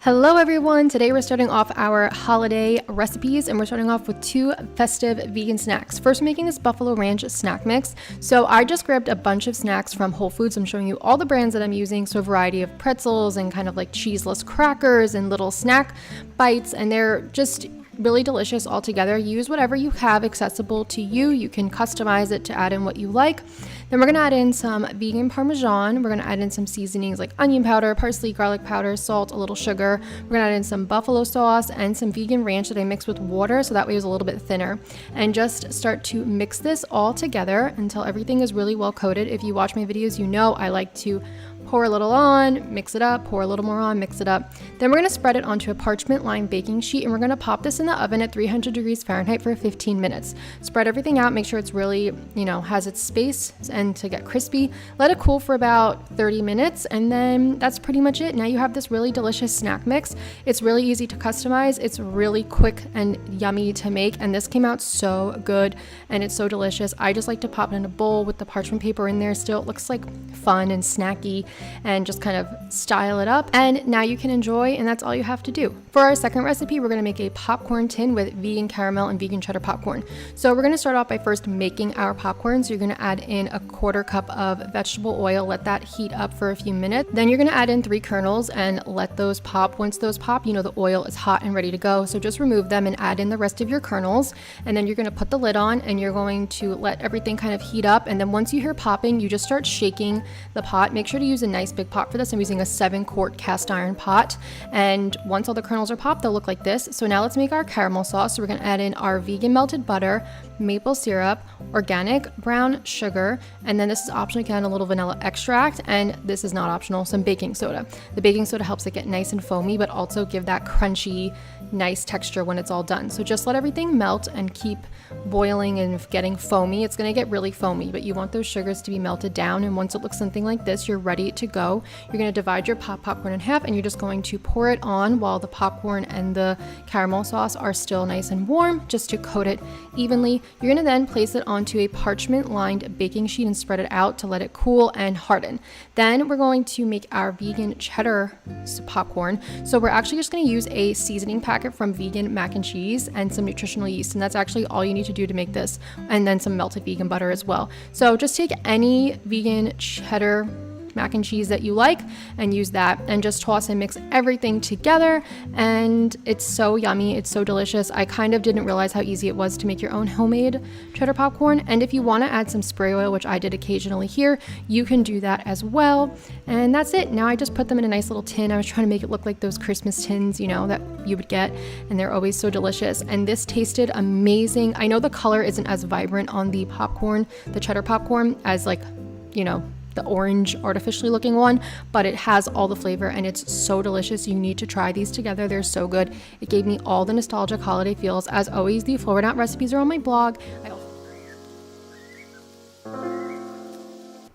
Hello everyone, today we're starting off our holiday recipes and we're starting off with two festive vegan snacks. First, we're making this buffalo ranch snack mix. So I just grabbed a bunch of snacks from Whole Foods. I'm showing you all the brands that I'm using. So a variety of pretzels and kind of like cheeseless crackers and little snack bites, and they're just really delicious all together. Use whatever you have accessible to you. You can customize it to add in what you like. Then we're gonna add in some vegan Parmesan. We're gonna add in some seasonings like onion powder, parsley, garlic powder, salt, a little sugar. We're gonna add in some buffalo sauce and some vegan ranch that I mix with water so that way it's a little bit thinner. And just start to mix this all together until everything is really well coated. If you watch my videos, you know I like to pour a little on, mix it up, pour a little more on, mix it up. Then we're gonna spread it onto a parchment lined baking sheet and we're gonna pop this in the oven at 300 degrees Fahrenheit for 15 minutes. Spread everything out, make sure it's really, has its space and to get crispy. Let it cool for about 30 minutes and then that's pretty much it. Now you have this really delicious snack mix. It's really easy to customize. It's really quick and yummy to make, and this came out so good and it's so delicious. I just like to pop it in a bowl with the parchment paper in there still. It looks like fun and snacky, and just kind of style it up, and now you can enjoy, and that's all you have to do. For our second recipe, we're going to make a popcorn tin with vegan caramel and vegan cheddar popcorn. So we're going to start off by first making our popcorn. So you're going to add in a quarter cup of vegetable oil, let that heat up for a few minutes. Then you're going to add in 3 kernels and let those pop. Once those pop, the oil is hot and ready to go. So just remove them and add in the rest of your kernels, and then you're going to put the lid on and you're going to let everything kind of heat up. And then once you hear popping, you just start shaking the pot. Make sure to use a nice big pot for this. I'm using a 7-quart cast iron pot, and once all the kernels are popped, they'll look like this. So now let's make our caramel sauce. So we're going to add in our vegan melted butter, maple syrup, organic brown sugar, and then this is optional. You can add a little vanilla extract, and this is not optional, some baking soda. The baking soda helps it get nice and foamy, but also give that crunchy, nice texture when it's all done. So just let everything melt and keep boiling and getting foamy. It's going to get really foamy, but you want those sugars to be melted down, and once it looks something like this, you're ready to go. You're going to divide your popcorn in half, and you're just going to pour it on while the popcorn and the caramel sauce are still nice and warm, just to coat it evenly. You're going to then place it onto a parchment lined baking sheet and spread it out to let it cool and harden. Then we're going to make our vegan cheddar popcorn. So we're actually just going to use a seasoning packet from Vegan Mac and Cheese and some nutritional yeast, and that's actually all you need to do to make this, and then some melted vegan butter as well. So just take any vegan cheddar mac and cheese that you like and use that, and just toss and mix everything together, and it's so yummy. It's so delicious. I kind of didn't realize how easy it was to make your own homemade cheddar popcorn, and if you want to add some spray oil, which I did occasionally here, you can do that as well. And that's it. Now I just put them in a nice little tin. I was trying to make it look like those Christmas tins, that you would get, and they're always so delicious, and this tasted amazing. I know the color isn't as vibrant on the popcorn, the cheddar popcorn, as the orange artificially looking one, but it has all the flavor and it's so delicious. You need to try these together. They're so good. It gave me all the nostalgic holiday feels. As always, the forward out recipes are on my blog.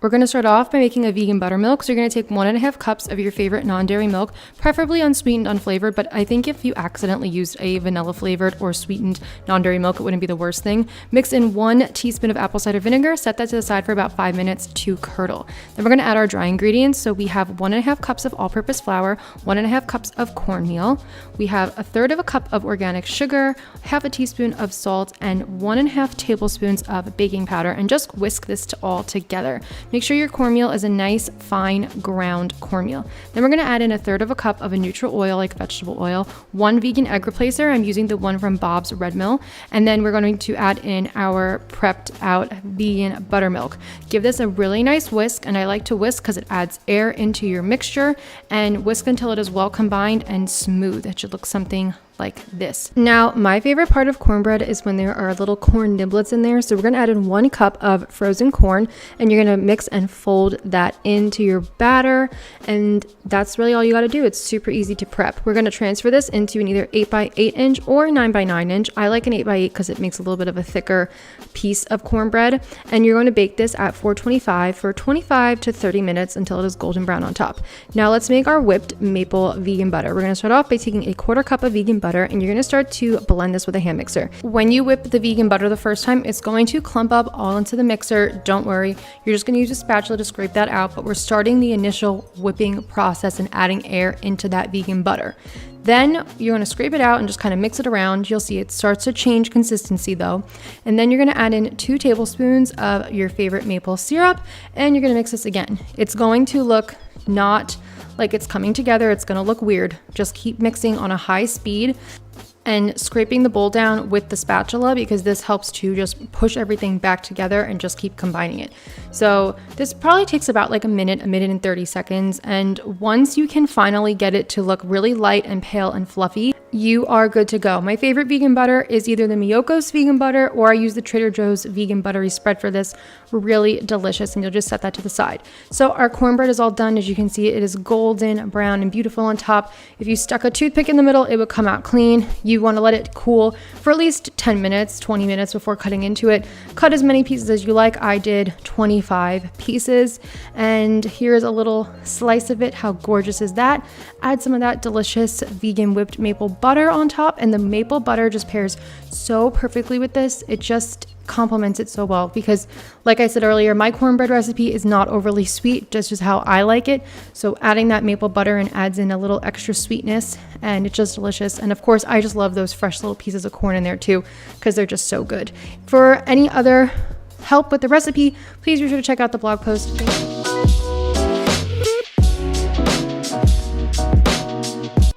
We're going to start off by making a vegan buttermilk. So you're going to take 1.5 cups of your favorite non-dairy milk, preferably unsweetened, unflavored, but I think if you accidentally used a vanilla flavored or sweetened non-dairy milk, it wouldn't be the worst thing. Mix in 1 teaspoon of apple cider vinegar, set that to the side for about 5 minutes to curdle. Then we're going to add our dry ingredients. So we have 1.5 cups of all-purpose flour, 1.5 cups of cornmeal. We have 1/3 cup of organic sugar, 1/2 teaspoon of salt, and 1.5 tablespoons of baking powder, and just whisk this all together. Make sure your cornmeal is a nice fine ground cornmeal. Then we're going to add in 1/3 cup of a neutral oil like vegetable oil, 1 vegan egg replacer. I'm using the one from Bob's Red Mill. And then we're going to add in our prepped out vegan buttermilk. Give this a really nice whisk, and I like to whisk because it adds air into your mixture, and whisk until it is well combined and smooth. It should look something like this. Now, my favorite part of cornbread is when there are little corn niblets in there. So we're going to add in 1 cup of frozen corn, and you're going to mix and fold that into your batter. And that's really all you got to do. It's super easy to prep. We're going to transfer this into an either 8x8 inch or 9x9 inch. I like an 8x8 because it makes a little bit of a thicker piece of cornbread. And you're going to bake this at 425 for 25 to 30 minutes until it is golden brown on top. Now let's make our whipped maple vegan butter. We're going to start off by taking a 1/4 cup of vegan butter butter, and you're gonna start to blend this with a hand mixer. When you whip the vegan butter the first time, it's going to clump up all into the mixer. Don't worry, you're just gonna use a spatula to scrape that out, but we're starting the initial whipping process and adding air into that vegan butter. Then you're gonna scrape it out and just kind of mix it around. You'll see it starts to change consistency though. And then you're gonna add in 2 tablespoons of your favorite maple syrup, and you're gonna mix this again. It's going to look not like it's coming together. It's gonna look weird. Just keep mixing on a high speed and scraping the bowl down with the spatula, because this helps to just push everything back together and just keep combining it. So this probably takes about like a minute and 30 seconds. And once you can finally get it to look really light and pale and fluffy, you are good to go. My favorite vegan butter is either the Miyoko's vegan butter, or I use the Trader Joe's vegan buttery spread for this. Really delicious, and you'll just set that to the side. So our cornbread is all done. As you can see, it is golden brown and beautiful on top. If you stuck a toothpick in the middle, it would come out clean. You want to let it cool for at least 10 minutes, 20 minutes before cutting into it. Cut as many pieces as you like. I did 25 pieces, and here's a little slice of it. How gorgeous is that? Add some of that delicious vegan whipped maple butter on top, and the maple butter just pairs so perfectly with this. It just complements it so well, because like I said earlier, my cornbread recipe is not overly sweet, just how I like it. So adding that maple butter and adds in a little extra sweetness, and it's just delicious. And of course, I just love those fresh little pieces of corn in there too, because they're just so good. For any other help with the recipe, please be sure to check out the blog post.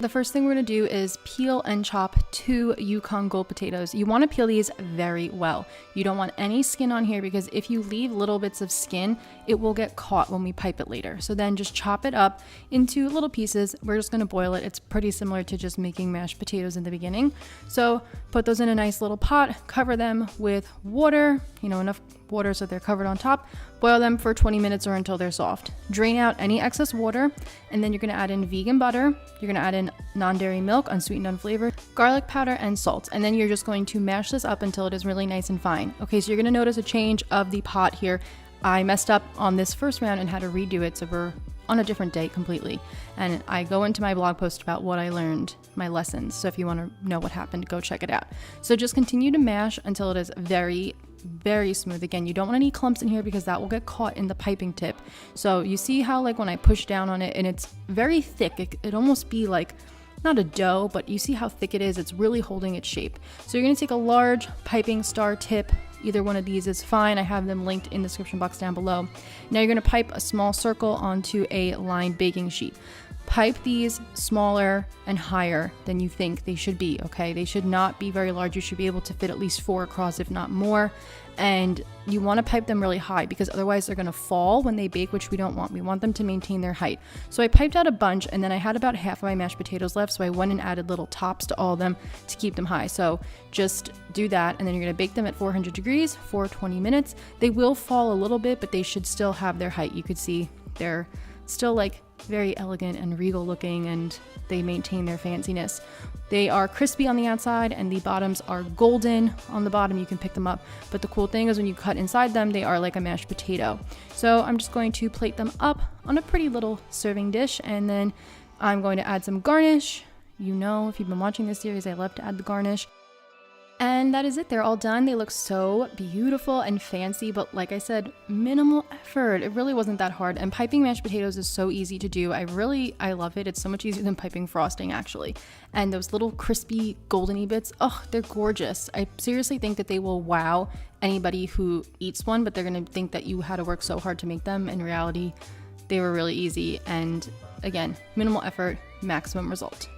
The first thing we're gonna do is peel and chop 2 Yukon Gold potatoes. You wanna peel these very well. You don't want any skin on here, because if you leave little bits of skin, it will get caught when we pipe it later. So then just chop it up into little pieces. We're just gonna boil it. It's pretty similar to just making mashed potatoes in the beginning. So put those in a nice little pot, cover them with water, enough water so they're covered on top. Boil them for 20 minutes or until they're soft. Drain out any excess water, and then you're gonna add in vegan butter. You're gonna add in non-dairy milk, unsweetened, unflavored, garlic powder, and salt. And then you're just going to mash this up until it is really nice and fine. Okay, so you're gonna notice a change of the pot here. I messed up on this first round and had to redo it, so we're on a different day completely. And I go into my blog post about what I learned, my lessons. So if you wanna know what happened, go check it out. So just continue to mash until it is very smooth. Again, you don't want any clumps in here, because that will get caught in the piping tip. So you see how like when I push down on it and it's very thick, it almost be like not a dough, but you see how thick it is. It's really holding its shape. So you're going to take a large piping star tip. Either one of these is fine. I have them linked in the description box down below. Now you're going to pipe a small circle onto a lined baking sheet. Pipe these smaller and higher than you think they should be, okay? They should not be very large. You should be able to fit at least 4 across, if not more. And you want to pipe them really high, because otherwise they're going to fall when they bake, which we don't want. We want them to maintain their height. So I piped out a bunch, and then I had about half of my mashed potatoes left, so I went and added little tops to all of them to keep them high. So just do that, and then you're going to bake them at 400 degrees for 20 minutes. They will fall a little bit, but they should still have their height. You could see they're still like very elegant and regal looking, and they maintain their fanciness. They are crispy on the outside, and the bottoms are golden on the bottom. You can pick them up, but the cool thing is when you cut inside them, they are like a mashed potato. So I'm just going to plate them up on a pretty little serving dish, and then I'm going to add some garnish. You know, if you've been watching this series, I love to add the garnish. And that is it. They're all done. They look so beautiful and fancy, but like I said, minimal effort. It really wasn't that hard. And piping mashed potatoes is so easy to do. I love it. It's so much easier than piping frosting, actually. And those little crispy goldeny bits, oh, they're gorgeous. I seriously think that they will wow anybody who eats one, but they're going to think that you had to work so hard to make them. In reality, they were really easy. And again, minimal effort, maximum result.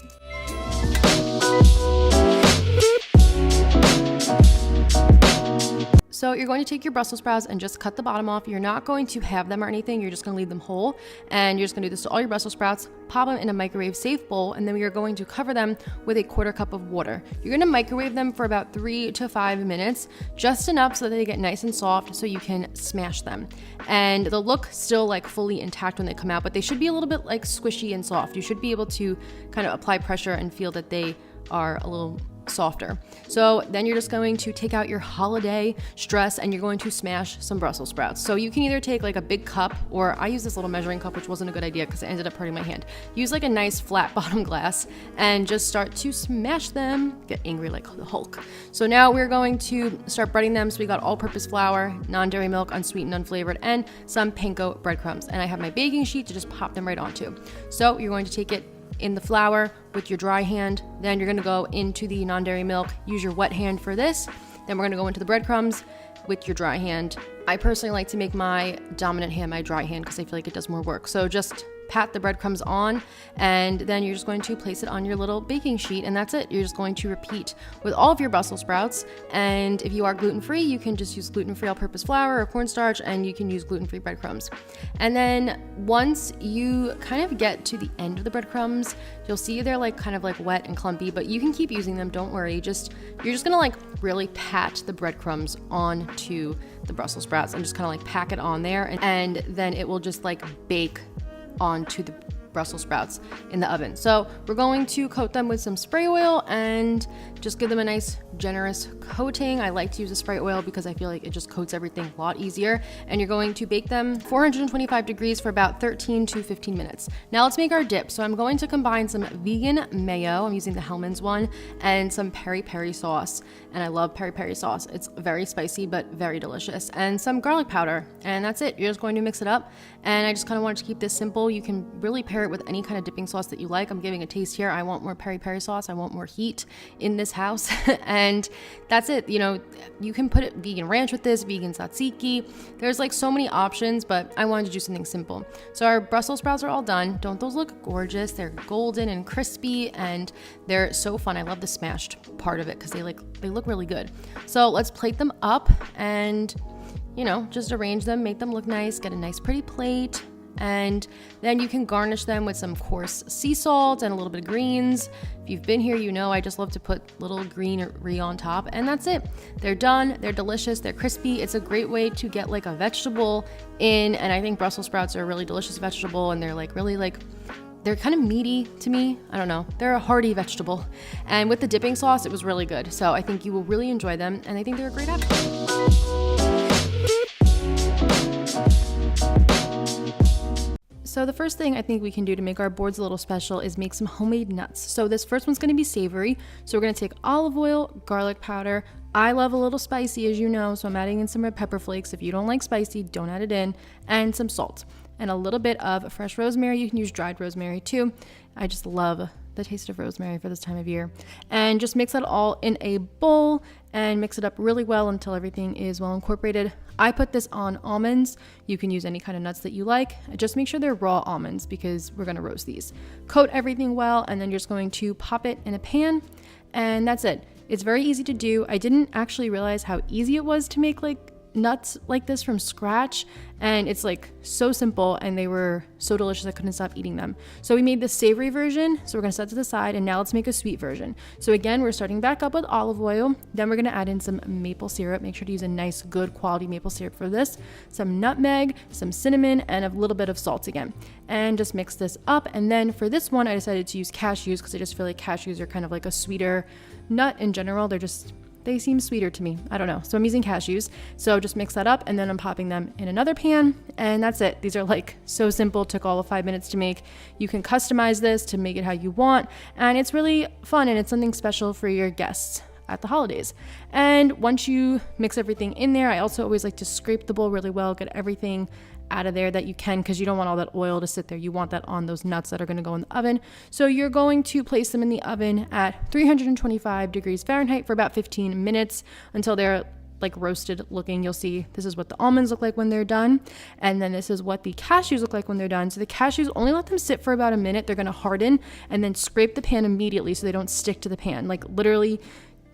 So you're going to take your Brussels sprouts and just cut the bottom off. You're not going to have them or anything. You're just going to leave them whole. And you're just going to do this to all your Brussels sprouts, pop them in a microwave safe bowl, and then we are going to cover them with a 1/4 cup of water. You're going to microwave them for about 3 to 5 minutes, just enough so that they get nice and soft so you can smash them. And they'll look still like fully intact when they come out, but they should be a little bit like squishy and soft. You should be able to kind of apply pressure and feel that they are a little softer. So then you're just going to take out your holiday stress and you're going to smash some Brussels sprouts. So you can either take like a big cup, or I use this little measuring cup, which wasn't a good idea because it ended up hurting my hand. Use like a nice flat bottom glass and just start to smash them. Get angry like the Hulk. So now we're going to start breading them. So we got all-purpose flour, non-dairy milk, unsweetened, unflavored, and some panko breadcrumbs. And I have my baking sheet to just pop them right onto. So you're going to take it in the flour with your dry hand, then you're going to go into the non-dairy milk, use your wet hand for this, then we're going to go into the breadcrumbs with your dry hand. I personally like to make my dominant hand my dry hand because I feel like it does more work. So just pat the breadcrumbs on, and then you're just going to place it on your little baking sheet, and that's it. You're just going to repeat with all of your Brussels sprouts. And if you are gluten-free, you can just use gluten-free all-purpose flour or cornstarch, and you can use gluten-free breadcrumbs. And then once you kind of get to the end of the breadcrumbs, you'll see they're like kind of like wet and clumpy, but you can keep using them, don't worry. You're just gonna like really pat the breadcrumbs onto the Brussels sprouts and just kind of like pack it on there, and then it will just like bake onto the Brussels sprouts in the oven. So we're going to coat them with some spray oil and just give them a nice generous coating. I like to use the spray oil because I feel like it just coats everything a lot easier. And you're going to bake them 425 degrees for about 13 to 15 minutes. Now let's make our dip. So I'm going to combine some vegan mayo, I'm using the Hellmann's one, and some peri peri sauce. And I love peri peri sauce. It's very spicy but very delicious. And some garlic powder. And that's it. You're just going to mix it up. And I just kind of wanted to keep this simple. You can really pair it with any kind of dipping sauce that you like. I'm giving a taste here. I want more peri peri sauce. I want more heat in this house. And that's it. You know, you can put it vegan ranch with this, vegan tzatziki. There's like so many options, but I wanted to do something simple. So our Brussels sprouts are all done. Don't those look gorgeous? They're golden and crispy, and they're so fun. I love the smashed part of it because they look really good. So let's plate them up and, you know, just arrange them, make them look nice, get a nice pretty plate. And then you can garnish them with some coarse sea salt and a little bit of greens. If you've been here, you know I just love to put little greenery on top, and that's it. They're done. They're delicious. They're crispy. It's a great way to get like a vegetable in, and I think Brussels sprouts are a really delicious vegetable, and they're like really like, they're kind of meaty to me. I don't know. They're a hearty vegetable. And with the dipping sauce, it was really good. So I think you will really enjoy them, and I think they're a great option. So the first thing I think we can do to make our boards a little special is make some homemade nuts. So this first one's going to be savory. So we're going to take olive oil, garlic powder. I love a little spicy, as you know, so I'm adding in some red pepper flakes. If you don't like spicy, don't add it in. And some salt. And a little bit of fresh rosemary. You can use dried rosemary too. I just love the taste of rosemary for this time of year. And just mix that all in a bowl and mix it up really well until everything is well incorporated. I put this on almonds. You can use any kind of nuts that you like. Just make sure they're raw almonds because we're gonna roast these. Coat everything well, and then you're just going to pop it in a pan, and that's it. It's very easy to do. I didn't actually realize how easy it was to make like nuts like this from scratch, and it's like so simple, and they were so delicious I couldn't stop eating them. So we made the savory version, so we're gonna set to the side, and now let's make a sweet version. So again, we're starting back up with olive oil, then we're gonna add in some maple syrup. Make sure to use a nice good quality maple syrup for this, some nutmeg, some cinnamon, and a little bit of salt again, and just mix this up. And then for this one I decided to use cashews because I just feel like cashews are kind of like a sweeter nut in general. They seem sweeter to me. I don't know. So I'm using cashews. So just mix that up, and then I'm popping them in another pan, and that's it. These are like so simple, took all of 5 minutes to make. You can customize this to make it how you want, and it's really fun, and it's something special for your guests at the holidays. And once you mix everything in there, I also always like to scrape the bowl really well, get everything out of there that you can, because you don't want all that oil to sit there. You want that on those nuts that are going to go in the oven. So you're going to place them in the oven at 325 degrees Fahrenheit for about 15 minutes until they're like roasted looking. You'll see this is what the almonds look like when they're done, and then this is what the cashews look like when they're done. So the cashews, only let them sit for about a minute. They're going to harden, and then scrape the pan immediately so they don't stick to the pan. Like literally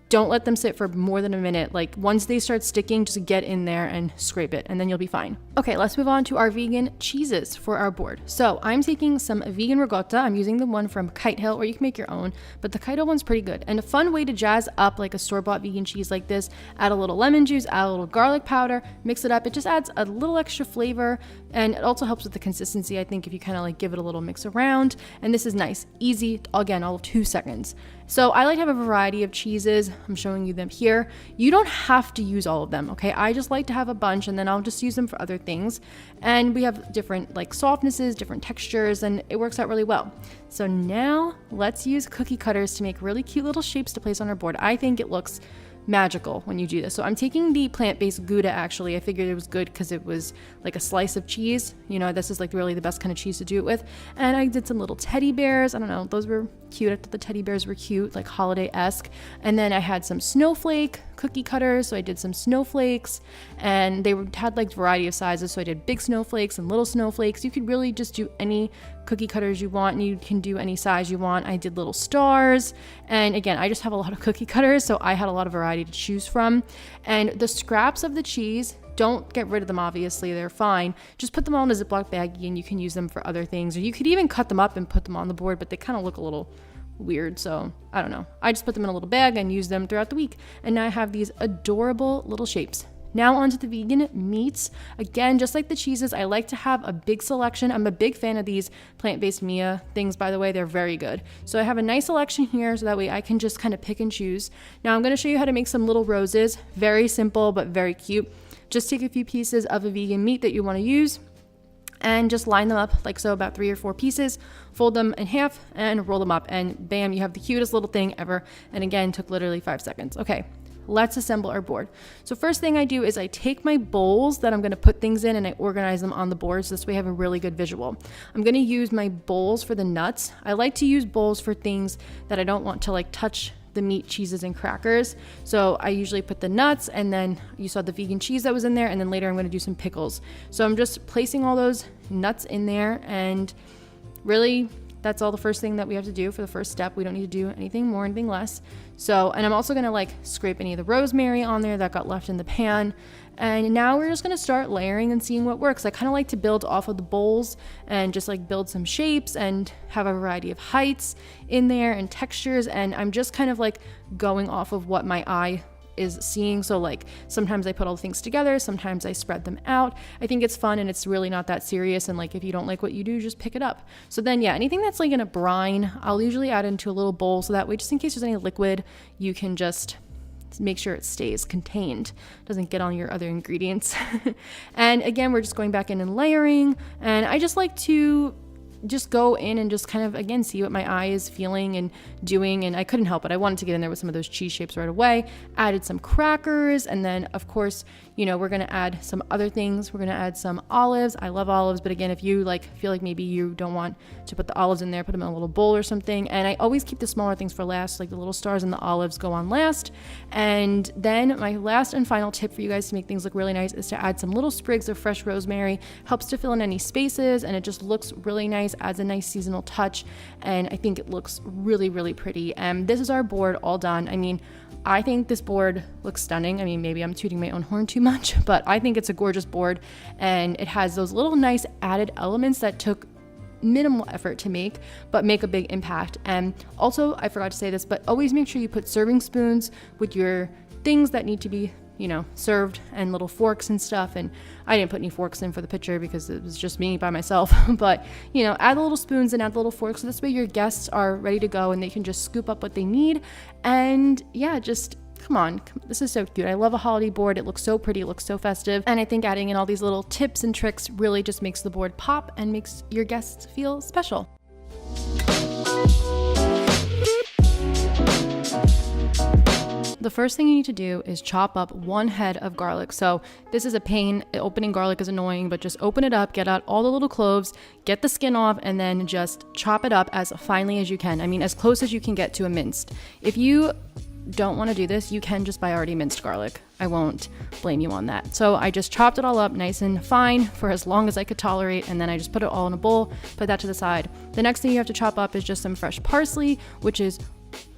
don't let them sit for more than a minute. Like once they start sticking, just get in there and scrape it and then you'll be fine. Okay, let's move on to our vegan cheeses for our board. So I'm taking some vegan ricotta. I'm using the one from Kite Hill, or you can make your own, but the Kite Hill one's pretty good. And a fun way to jazz up like a store-bought vegan cheese like this, add a little lemon juice, add a little garlic powder, mix it up. It just adds a little extra flavor, and it also helps with the consistency, I think, if you kind of like give it a little mix around. And this is nice, easy, again, all of 2 seconds. So I like to have a variety of cheeses. I'm showing you them here. You don't have to use all of them, okay? I just like to have a bunch and then I'll just use them for other things. And we have different like softnesses, different textures, and it works out really well. So now let's use cookie cutters to make really cute little shapes to place on our board. I think it looks magical when you do this. So I'm taking the plant-based Gouda. Actually, I figured it was good because it was like a slice of cheese. You know, this is like really the best kind of cheese to do it with. And I did some little teddy bears. I don't know, those were cute. I thought the teddy bears were cute, like holiday-esque. And then I had some snowflake cookie cutters, so I did some snowflakes, and they had like variety of sizes. So I did big snowflakes and little snowflakes. You could really just do any cookie cutters you want, and you can do any size you want. I did little stars, and again, I just have a lot of cookie cutters, so I had a lot of variety to choose from. And the scraps of the cheese, don't get rid of them, obviously, they're fine. Just put them all in a Ziploc baggie and you can use them for other things, or you could even cut them up and put them on the board, but they kind of look a little weird, so I don't know. I just put them in a little bag and use them throughout the week, and now I have these adorable little shapes. Now onto the vegan meats. Again, just like the cheeses, I like to have a big selection. I'm a big fan of these plant-based Mia things, by the way. They're very good. So I have a nice selection here, so that way I can just kind of pick and choose. Now I'm going to show you how to make some little roses. Very simple, but very cute. Just take a few pieces of a vegan meat that you want to use and just line them up like so, about 3 or 4 pieces, fold them in half and roll them up, and bam, you have the cutest little thing ever. And again, took literally 5 seconds. Okay, let's assemble our board. So first thing I do is I take my bowls that I'm going to put things in and I organize them on the board, so this way I have a really good visual. I'm going to use my bowls for the nuts. I like to use bowls for things that I don't want to like touch the meat, cheeses, and crackers. So I usually put the nuts, and then you saw the vegan cheese that was in there, and then later I'm going to do some pickles. So I'm just placing all those nuts in there, and really that's all the first thing that we have to do for the first step. We don't need to do anything more, anything less. So, and I'm also going to like scrape any of the rosemary on there that got left in the pan. And now we're just going to start layering and seeing what works. I kind of like to build off of the bowls and just like build some shapes and have a variety of heights in there and textures. And I'm just kind of like going off of what my eye is seeing. So like sometimes I put all the things together, sometimes I spread them out. I think it's fun and it's really not that serious. And like if you don't like what you do, just pick it up. So then yeah, anything that's like in a brine, I'll usually add into a little bowl, so that way just in case there's any liquid, you can just make sure it stays contained, doesn't get on your other ingredients. And again, we're just going back in and layering, and I just like to just go in and just kind of, again, see what my eye is feeling and doing. And I couldn't help it. I wanted to get in there with some of those cheese shapes right away. Added some crackers. And then, of course, you know, we're going to add some other things. We're going to add some olives. I love olives. But again, if you like feel like maybe you don't want to put the olives in there, put them in a little bowl or something. And I always keep the smaller things for last, like the little stars and the olives go on last. And then my last and final tip for you guys to make things look really nice is to add some little sprigs of fresh rosemary. Helps to fill in any spaces, and it just looks really nice, adds a nice seasonal touch, and I think it looks really, really pretty. And this is our board all done. I mean, I think this board looks stunning. I mean, maybe I'm tooting my own horn too much, but I think it's a gorgeous board, and it has those little nice added elements that took minimal effort to make, but make a big impact. And also, I forgot to say this, but always make sure you put serving spoons with your things that need to be, you know, served, and little forks and stuff. And I didn't put any forks in for the picture because it was just me by myself, but you know, add the little spoons and add the little forks, so this way your guests are ready to go and they can just scoop up what they need. And yeah, just come on, this is so cute. I love a holiday board. It looks so pretty, it looks so festive, and I think adding in all these little tips and tricks really just makes the board pop and makes your guests feel special. The first thing you need to do is chop up 1 head of garlic. So this is a pain. Opening garlic is annoying, but just open it up, get out all the little cloves, get the skin off, and then just chop it up as finely as you can. I mean, as close as you can get to a minced. If you don't want to do this, you can just buy already minced garlic. I won't blame you on that. So I just chopped it all up nice and fine for as long as I could tolerate, and then I just put it all in a bowl, put that to the side. The next thing you have to chop up is just some fresh parsley, which is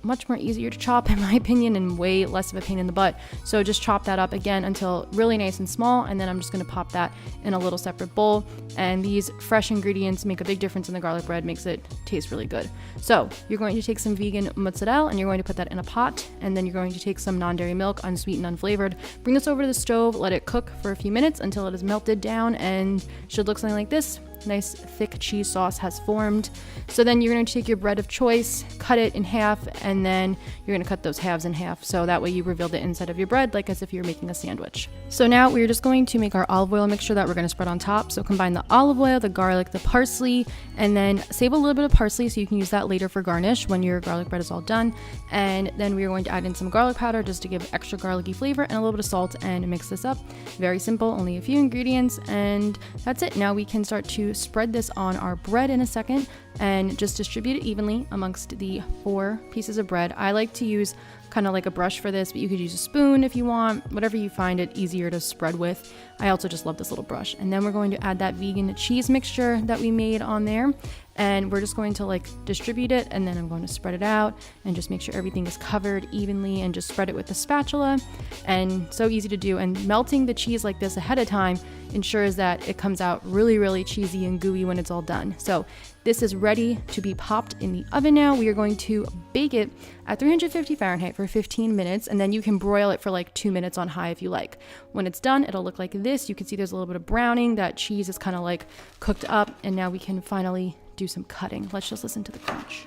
much more easier to chop in my opinion and way less of a pain in the butt. So just chop that up again until really nice and small, and then I'm just going to pop that in a little separate bowl. And these fresh ingredients make a big difference in the garlic bread, makes it taste really good. So you're going to take some vegan mozzarella and you're going to put that in a pot, and then you're going to take some non-dairy milk, unsweetened, unflavored, bring this over to the stove, let it cook for a few minutes until it is melted down, and should look something like this. Nice thick cheese sauce has formed. So then you're going to take your bread of choice, cut it in half, and then you're going to cut those halves in half, so that way you reveal the inside of your bread like as if you're making a sandwich. So now we're just going to make our olive oil mixture that we're going to spread on top. So combine the olive oil, the garlic, the parsley, and then save a little bit of parsley so you can use that later for garnish when your garlic bread is all done. And then we're going to add in some garlic powder just to give extra garlicky flavor, and a little bit of salt, and mix this up. Very simple, only a few ingredients, and that's it. Now we can start to spread this on our bread in a second and just distribute it evenly amongst the 4 pieces of bread. I like to use kind of like a brush for this, but you could use a spoon if you want, whatever you find it easier to spread with. I also just love this little brush. And then we're going to add that vegan cheese mixture that we made on there, and we're just going to like distribute it, and then I'm going to spread it out and just make sure everything is covered evenly, and just spread it with the spatula. And so easy to do, and melting the cheese like this ahead of time ensures that it comes out really, really cheesy and gooey when it's all done. So this is ready to be popped in the oven now. We are going to bake it at 350 Fahrenheit for 15 minutes, and then you can broil it for like 2 minutes on high if you like. When it's done, it'll look like this. You can see there's a little bit of browning. That cheese is kind of like cooked up, and now we can finally do some cutting. Let's just listen to the crunch.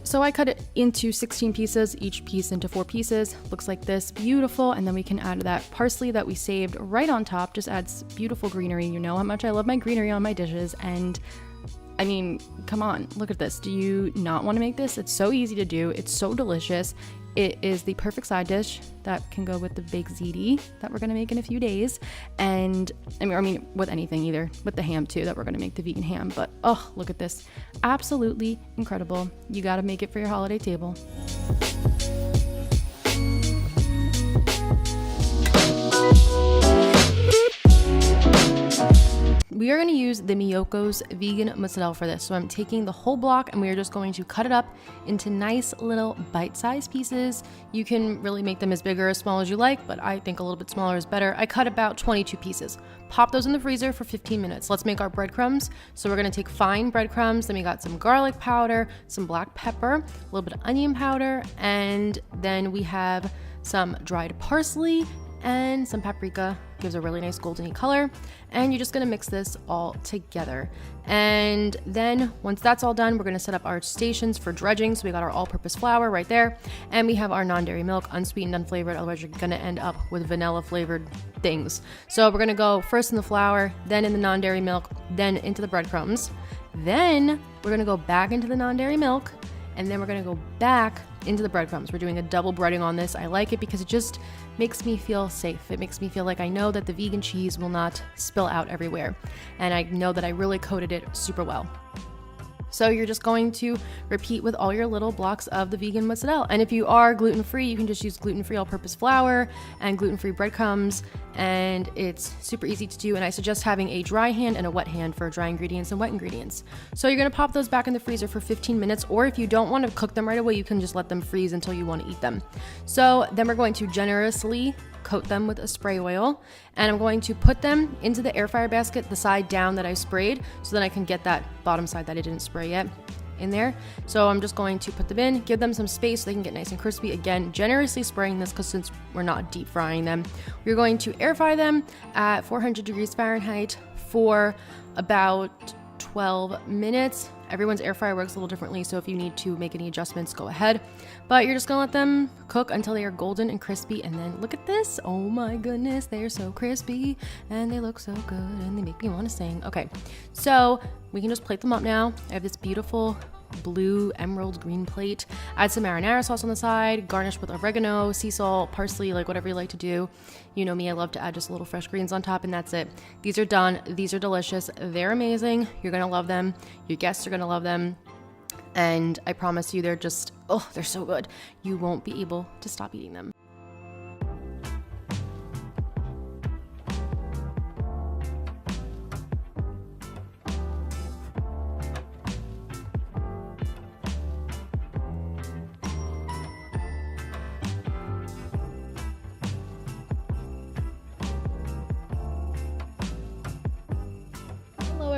So I cut it into 16 pieces, each piece into 4 pieces. Looks like this, beautiful. And then we can add that parsley that we saved right on top. Just adds beautiful greenery. You know how much I love my greenery on my dishes. And I mean, come on, look at this. Do you not want to make this? It's so easy to do. It's so delicious. It is the perfect side dish that can go with the baked ziti that we're going to make in a few days. And I mean, with anything, either with the ham too, that we're going to make the vegan ham. But oh, look at this. Absolutely incredible. You got to make it for your holiday table. We are going to use the Miyoko's vegan mozzarella for this. So I'm taking the whole block and we are just going to cut it up into nice little bite-sized pieces. You can really make them as big or as small as you like, but I think a little bit smaller is better. I cut about 22 pieces. Pop those in the freezer for 15 minutes. Let's make our breadcrumbs. So we're going to take fine breadcrumbs. Then we got some garlic powder, some black pepper, a little bit of onion powder, and then we have some dried parsley and some paprika. Gives a really nice goldeny color. And you're just gonna mix this all together. And then once that's all done, we're gonna set up our stations for dredging. So we got our all-purpose flour right there, and we have our non-dairy milk, unsweetened, unflavored, otherwise you're gonna end up with vanilla flavored things. So we're gonna go first in the flour, then in the non-dairy milk, then into the breadcrumbs. Then we're gonna go back into the non-dairy milk, and then we're gonna go back into the breadcrumbs. We're doing a double breading on this. I like it because it just makes me feel safe. It makes me feel like I know that the vegan cheese will not spill out everywhere. And I know that I really coated it super well. So you're just going to repeat with all your little blocks of the vegan mozzarella. And if you are gluten-free, you can just use gluten-free all-purpose flour and gluten-free breadcrumbs, and it's super easy to do. And I suggest having a dry hand and a wet hand for dry ingredients and wet ingredients. So you're gonna pop those back in the freezer for 15 minutes, or if you don't want to cook them right away, you can just let them freeze until you want to eat them. So then we're going to generously coat them with a spray oil, and I'm going to put them into the air fryer basket, the side down that I sprayed, so then I can get that bottom side that I didn't spray yet in there. So I'm just going to put them in, give them some space so they can get nice and crispy. Again, generously spraying this because since we're not deep frying them, we're going to air fry them at 400 degrees Fahrenheit for about 12 minutes. Everyone's air fryer works a little differently, so if you need to make any adjustments, go ahead. But you're just gonna let them cook until they are golden and crispy, and then look at this. Oh my goodness, they're so crispy, and they look so good, and they make me want to sing. Okay, so we can just plate them up now. I have this beautiful blue emerald green plate. Add some marinara sauce on the side, garnish with oregano, sea salt, parsley, like whatever you like to do. You know me, I love to add just a little fresh greens on top, and that's it. These are done. These are delicious. They're amazing. You're gonna love them. Your guests are gonna love them. And I promise you, they're just, oh, they're so good. You won't be able to stop eating them.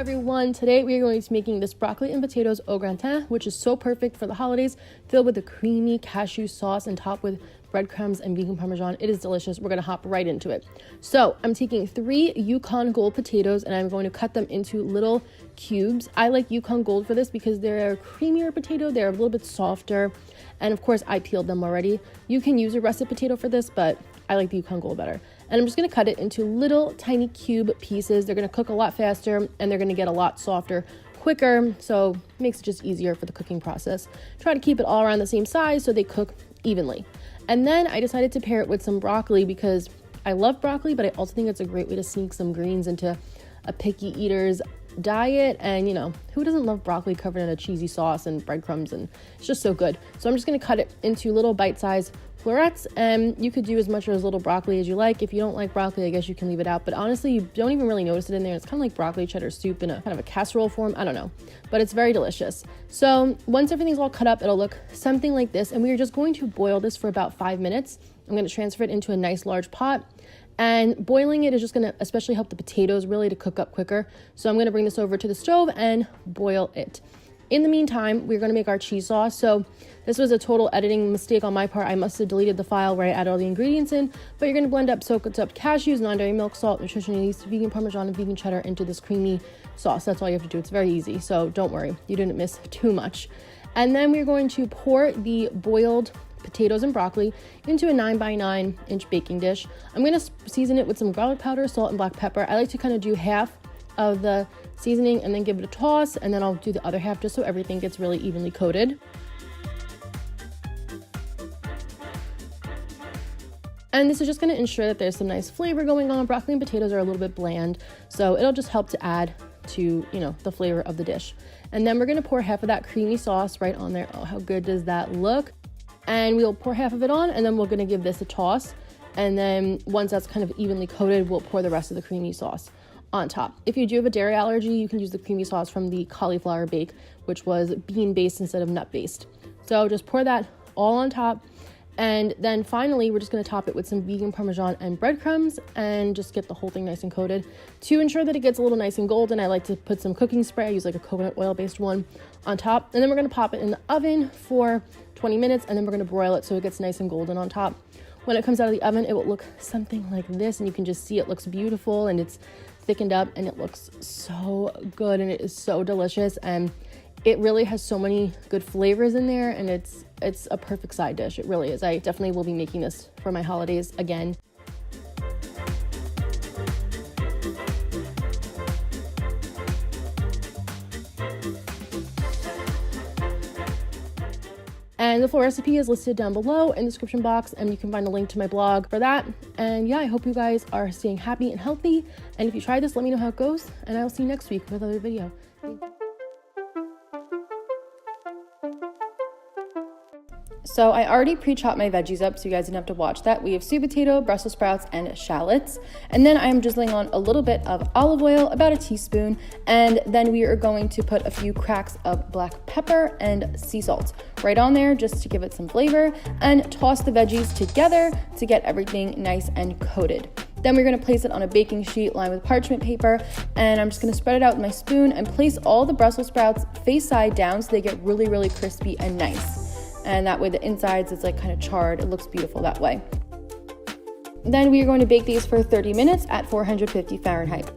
everyone, today we are going to be making this broccoli and potatoes au gratin, which is so perfect for the holidays, filled with a creamy cashew sauce and topped with breadcrumbs and vegan parmesan. It is delicious. We're going to hop right into it. So I'm taking 3 Yukon Gold potatoes and I'm going to cut them into little cubes. I like Yukon Gold for this because they're a creamier potato. They're a little bit softer. And of course I peeled them already. You can use a russet potato for this, but I like the Yukon Gold better. And I'm just going to cut it into little tiny cube pieces. They're going to cook a lot faster and they're going to get a lot softer quicker. So it makes it just easier for the cooking process. Try to keep it all around the same size so they cook evenly. And then I decided to pair it with some broccoli because I love broccoli, but I also think it's a great way to sneak some greens into a picky eater's diet. And you know, who doesn't love broccoli covered in a cheesy sauce and breadcrumbs, and it's just so good. So I'm just going to cut it into little bite-sized florets, and you could do as much or as little broccoli as you like. If you don't like broccoli, I guess you can leave it out, but honestly you don't even really notice it in there. It's kind of like broccoli cheddar soup in a kind of a casserole form. I don't know, but it's very delicious. So once everything's all cut up, it'll look something like this, and we are just going to boil this for about 5 minutes. I'm going to transfer it into a nice large pot, and boiling it is just going to especially help the potatoes really to cook up quicker. So I'm going to bring this over to the stove and boil it. In the meantime, we're going to make our cheese sauce. So this was a total editing mistake on my part. I must have deleted the file where I added all the ingredients in, but you're going to blend up soaked up cashews, non-dairy milk, salt, nutrition yeast, vegan parmesan, and vegan cheddar into this creamy sauce. That's all you have to do. It's very easy. So don't worry, you didn't miss too much. And then we're going to pour the boiled potatoes and broccoli into a 9x9 inch baking dish. I'm going to season it with some garlic powder, salt, and black pepper. I like to kind of do half of the seasoning and then give it a toss, and then I'll do the other half just so everything gets really evenly coated. And this is just going to ensure that there's some nice flavor going on. Broccoli and potatoes are a little bit bland, so it'll just help to add to, you know, the flavor of the dish. And then we're going to pour half of that creamy sauce right on there. Oh, how good does that look? And we'll pour half of it on, and then we're going to give this a toss. And then once that's kind of evenly coated, we'll pour the rest of the creamy sauce on top. If you do have a dairy allergy, you can use the creamy sauce from the cauliflower bake, which was bean based instead of nut based. So just pour that all on top. And then finally, we're just going to top it with some vegan parmesan and breadcrumbs and just get the whole thing nice and coated. To ensure that it gets a little nice and golden, I like to put some cooking spray. I use like a coconut oil based one on top. And then we're going to pop it in the oven for 20 minutes, and then we're going to broil it so it gets nice and golden on top. When it comes out of the oven, it will look something like this, and you can just see it looks beautiful and it's thickened up and it looks so good and it is so delicious, and it really has so many good flavors in there, and it's a perfect side dish. It really is. I definitely will be making this for my holidays again. And the full recipe is listed down below in the description box, and you can find a link to my blog for that. And yeah, I hope you guys are staying happy and healthy. And if you try this, let me know how it goes, and I will see you next week with another video. So I already pre-chopped my veggies up so you guys didn't have to watch that. We have sweet potato, Brussels sprouts, and shallots. And then I'm drizzling on a little bit of olive oil, about a teaspoon. And then we are going to put a few cracks of black pepper and sea salt right on there just to give it some flavor, and toss the veggies together to get everything nice and coated. Then we're going to place it on a baking sheet lined with parchment paper, and I'm just going to spread it out with my spoon and place all the Brussels sprouts face side down so they get really, really crispy and nice. And that way the insides is like kind of charred. It looks beautiful that way. Then we are going to bake these for 30 minutes at 450 Fahrenheit.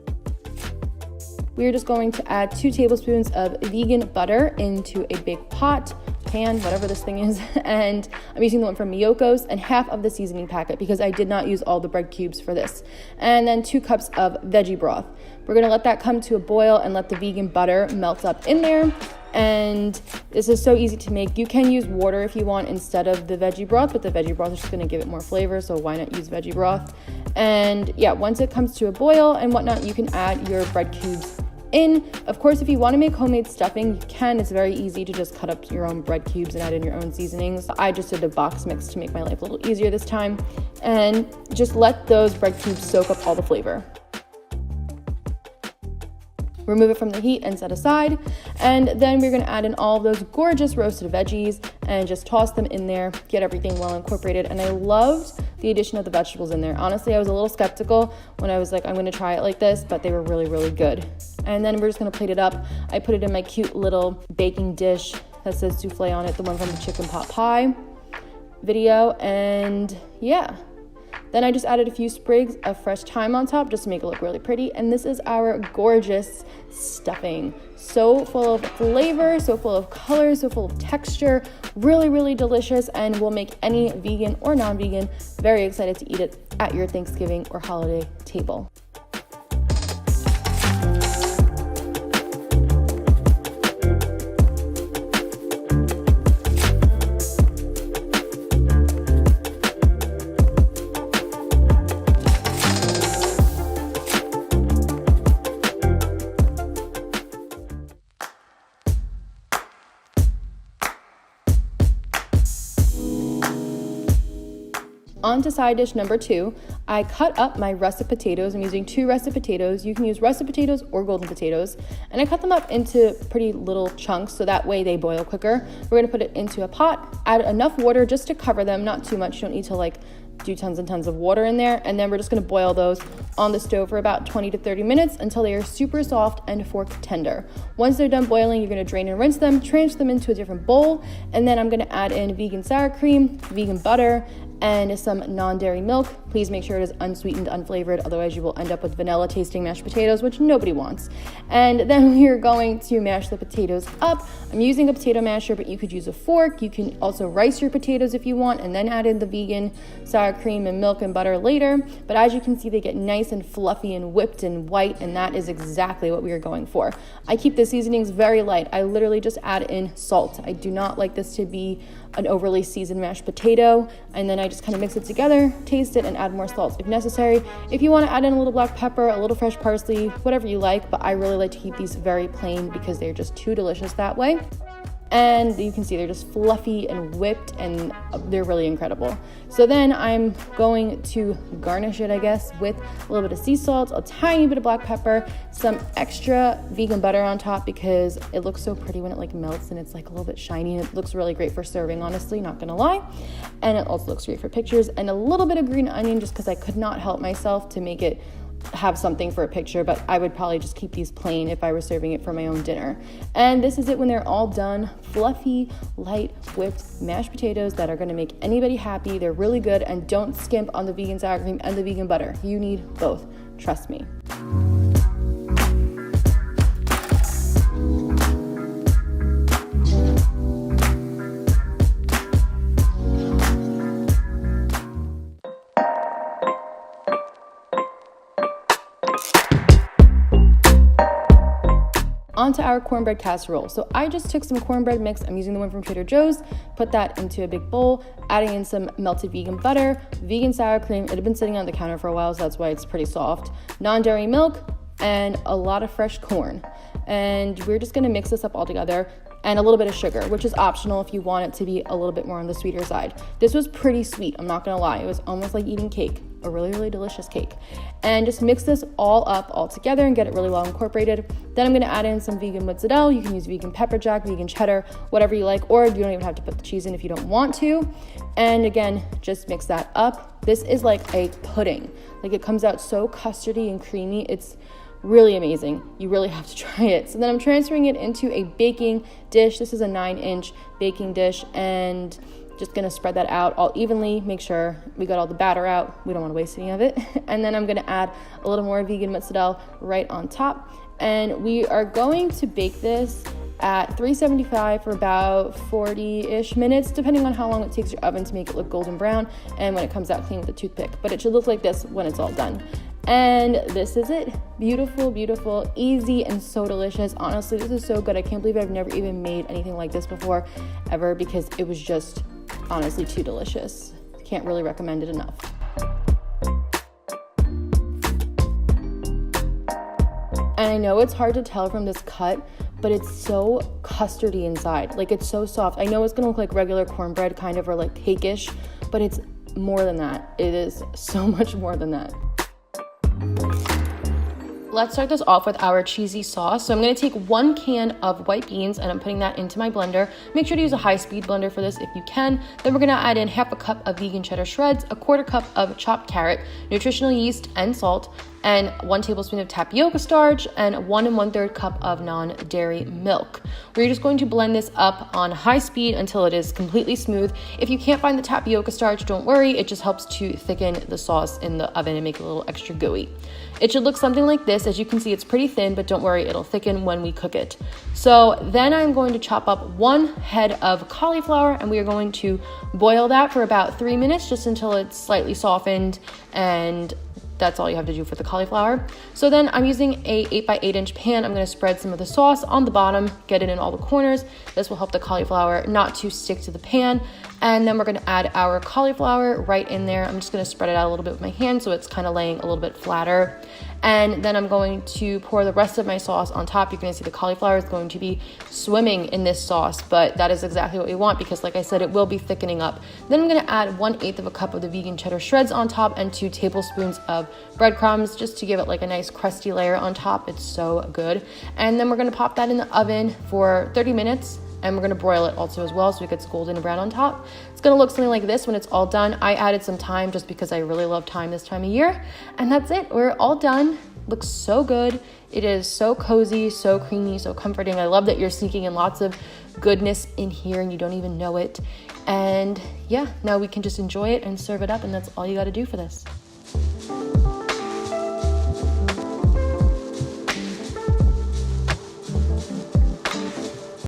We are just going to add 2 tablespoons of vegan butter into a big pot, pan, whatever this thing is, and I'm using the one from Miyoko's, and half of the seasoning packet because I did not use all the bread cubes for this. And then 2 cups of veggie broth. We're going to let that come to a boil and let the vegan butter melt up in there. And this is so easy to make. You can use water if you want instead of the veggie broth, but the veggie broth is just going to give it more flavor, so why not use veggie broth? And yeah, once it comes to a boil and whatnot, you can add your bread cubes in. Of course, if you want to make homemade stuffing, you can. It's very easy to just cut up your own bread cubes and add in your own seasonings. I just did a box mix to make my life a little easier this time, and just let those bread cubes soak up all the flavor. remove it from the heat and set aside. And then we're gonna add in all of those gorgeous roasted veggies and just toss them in there, get everything well incorporated. And I loved the addition of the vegetables in there. Honestly, I was a little skeptical when I was like, I'm gonna try it like this, but they were really, really good. And then we're just gonna plate it up. I put it in my cute little baking dish that says souffle on it, the one from the chicken pot pie video. And yeah. Then I just added a few sprigs of fresh thyme on top just to make it look really pretty. And this is our gorgeous stuffing. So full of flavor, so full of color, so full of texture, really, really delicious, and will make any vegan or non-vegan very excited to eat it at your Thanksgiving or holiday table. On to side dish number 2, I cut up my russet potatoes. I'm using 2 russet potatoes. You can use russet potatoes or golden potatoes. And I cut them up into pretty little chunks so that way they boil quicker. We're gonna put it into a pot, add enough water just to cover them, not too much. You don't need to like do tons and tons of water in there. And then we're just gonna boil those on the stove for about 20 to 30 minutes until they are super soft and fork tender. Once they're done boiling, you're gonna drain and rinse them, transfer them into a different bowl. And then I'm gonna add in vegan sour cream, vegan butter, and some non-dairy milk. Please make sure it is unsweetened, unflavored, otherwise you will end up with vanilla tasting mashed potatoes, which nobody wants. And then we're going to mash the potatoes up. I'm using a potato masher, but you could use a fork. You can also rice your potatoes if you want, and then add in the vegan sour cream and milk and butter later. But as you can see, they get nice and fluffy and whipped and white, and that is exactly what we are going for. I keep the seasonings very light. I literally just add in salt. I do not like this to be an overly seasoned mashed potato, and then I just kind of mix it together, taste it, and add more salt if necessary. If you want to add in a little black pepper, a little fresh parsley, whatever you like, but I really like to keep these very plain because they're just too delicious that way. And you can see they're just fluffy and whipped, and they're really incredible. So then I'm going to garnish it, I guess, with a little bit of sea salt, a tiny bit of black pepper, some extra vegan butter on top because it looks so pretty when it like melts and it's like a little bit shiny, and it looks really great for serving, honestly, not gonna lie. And it also looks great for pictures, and a little bit of green onion just because I could not help myself to make it have something for a picture, but I would probably just keep these plain if I were serving it for my own dinner. And this is it when they're all done. Fluffy, light, whipped mashed potatoes that are going to make anybody happy. They're really good, and don't skimp on the vegan sour cream and the vegan butter. You need both, trust me. Onto our cornbread casserole. So I just took some cornbread mix. I'm using the one from Trader Joe's, put that into a big bowl, adding in some melted vegan butter, vegan sour cream. It had been sitting on the counter for a while, so that's why it's pretty soft. Non-dairy milk, and a lot of fresh corn. And we're just gonna mix this up all together, and a little bit of sugar, which is optional if you want it to be a little bit more on the sweeter side. This was pretty sweet, I'm not gonna lie. It was almost like eating cake, a really, really delicious cake. And just mix this all up all together and get it really well incorporated. Then I'm gonna add in some vegan mozzarella. You can use vegan pepper jack, vegan cheddar, whatever you like, or you don't even have to put the cheese in if you don't want to. And again, just mix that up. This is like a pudding. Like, it comes out so custardy and creamy. It's really amazing. You really have to try it. So then I'm transferring it into a baking dish. This is a 9-inch baking dish, and just gonna spread that out all evenly, make sure we got all the batter out. We don't wanna waste any of it. And then I'm gonna add a little more vegan mozzarella right on top. And we are going to bake this at 375 for about 40-ish minutes, depending on how long it takes your oven to make it look golden brown and when it comes out clean with a toothpick. But it should look like this when it's all done. And this is it. Beautiful, beautiful, easy, and so delicious. Honestly, this is so good. I can't believe I've never even made anything like this before, ever, because it was just honestly too delicious. Can't really recommend it enough. And I know it's hard to tell from this cut, but it's so custardy inside. Like, it's so soft. I know it's gonna look like regular cornbread kind of, or like cake-ish, but it's more than that. It is so much more than that. let's start this off with our cheesy sauce. So I'm gonna take 1 can of white beans and I'm putting that into my blender. Make sure to use a high-speed blender for this if you can. Then we're gonna add in 1/2 cup of vegan cheddar shreds, 1/4 cup of chopped carrot, nutritional yeast and salt, and 1 tablespoon of tapioca starch, and 1 1/3 cup of non-dairy milk. We're just going to blend this up on high speed until it is completely smooth. If you can't find the tapioca starch, don't worry, it just helps to thicken the sauce in the oven and make it a little extra gooey. It should look something like this. As you can see, it's pretty thin, but don't worry, it'll thicken when we cook it. So then I'm going to chop up 1 head of cauliflower, and we are going to boil that for about 3 minutes, just until it's slightly softened, and that's all you have to do for the cauliflower. So then I'm using a 8x8 inch pan. I'm gonna spread some of the sauce on the bottom, get it in all the corners. This will help the cauliflower not to stick to the pan. And then we're gonna add our cauliflower right in there. I'm just gonna spread it out a little bit with my hand so it's kind of laying a little bit flatter. And then I'm going to pour the rest of my sauce on top. You're gonna see the cauliflower is going to be swimming in this sauce, but that is exactly what we want because like I said, it will be thickening up. Then I'm gonna add 1/8 cup of the vegan cheddar shreds on top and 2 tablespoons of breadcrumbs just to give it like a nice crusty layer on top. It's so good. And then we're gonna pop that in the oven for 30 minutes. And we're gonna broil it also as well so it gets golden and brown on top. It's gonna look something like this when it's all done. I added some thyme just because I really love thyme this time of year. And that's it, we're all done. Looks so good. It is so cozy, so creamy, so comforting. I love that you're sneaking in lots of goodness in here and you don't even know it. And yeah, now we can just enjoy it and serve it up, and that's all you gotta do for this.